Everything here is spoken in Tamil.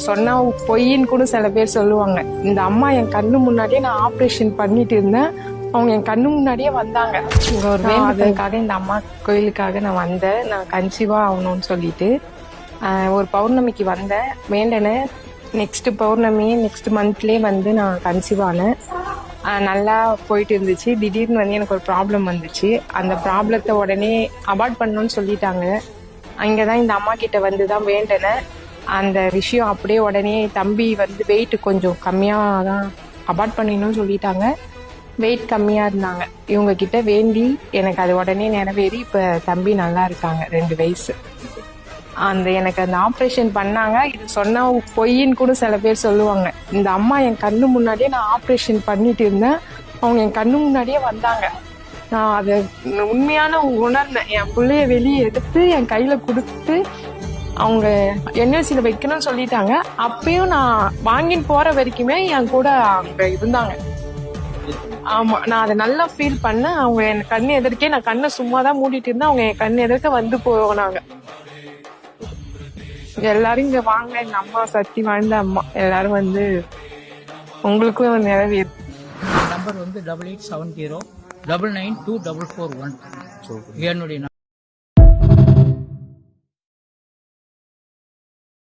சொன்னா பொய்ன்னு கூட சில பேர் சொல்லுவாங்க. இந்த அம்மா என் கண்ணு முன்னாடியே நான் ஆப்ரேஷன் பண்ணிட்டு இருந்தேன், அவங்க என் கண்ணு முன்னாடியே வந்தாங்க. இங்க ஒரு வேண்டுதலுக்காக இந்த அம்மா கோயிலுக்காக நான் வந்தேன். நான் கன்சீவா ஆகணும்னு சொல்லிட்டு ஒரு பௌர்ணமிக்கு வந்தேன், வேண்டனேன். நெக்ஸ்ட் பௌர்ணமி நெக்ஸ்ட் மந்த்லயே வந்து நான் கன்சீவ் ஆனேன். நல்லா போயிட்டு இருந்துச்சு. திடீர்னு வந்து எனக்கு ஒரு ப்ராப்ளம் வந்துச்சு. அந்த ப்ராப்ளத்தை உடனே அபார்ட் பண்ணணும்னு சொல்லிட்டாங்க. அங்கதான் இந்த அம்மா கிட்ட வந்து தான் வேண்டனேன். அந்த விஷயம் அப்படியே உடனே தம்பி வந்து வெயிட் கொஞ்சம் கம்மியா தான் அபார்ட் பண்ணிடணும்னு சொல்லிட்டாங்க. வெயிட் கம்மியா இருந்தாங்க. இவங்க கிட்ட வேண்டி எனக்கு அது உடனே நிறைவேறி இப்ப தம்பி நல்லா இருக்காங்க, 2 வயசு. எனக்கு அந்த ஆப்ரேஷன் பண்ணாங்க. இது சொன்னா பொய்ன்னு கூட சில பேர் சொல்லுவாங்க. இந்த அம்மா என் கண்ணு முன்னாடியே நான் ஆப்ரேஷன் பண்ணிட்டு இருந்தேன், அவங்க என் கண்ணு முன்னாடியே வந்தாங்க. நான் அதை உண்மையான உணர்ந்தேன். என் பிள்ளைய வெளியே எடுத்து என் கையில கொடுத்து அவங்க என்எல்சியில வைக்கணும்னு சொல்லிட்டாங்க. அப்பயும் நான் வாங்கின்னு போற வரைக்குமே என் கூட அவங்க இருந்தாங்க. ஆமா, நான் அதை நல்லா ஃபீல் பண்ணேன். அவங்க என் கண்ணு எதிர்க்கே, நான் கண்ணை சும்மாதான் மூடிட்டு இருந்தேன், அவங்க என் கண்ணு எதிர்க்க வந்து போனாங்க. எல்லாரும் இங்க வாங்க, எங்க அம்மா சக்தி வாழ்ந்த அம்மா. எல்லாரும் வந்து உங்களுக்கும் நிறைவேறு. நம்பர் வந்து 8870 9924441 என்னுடைய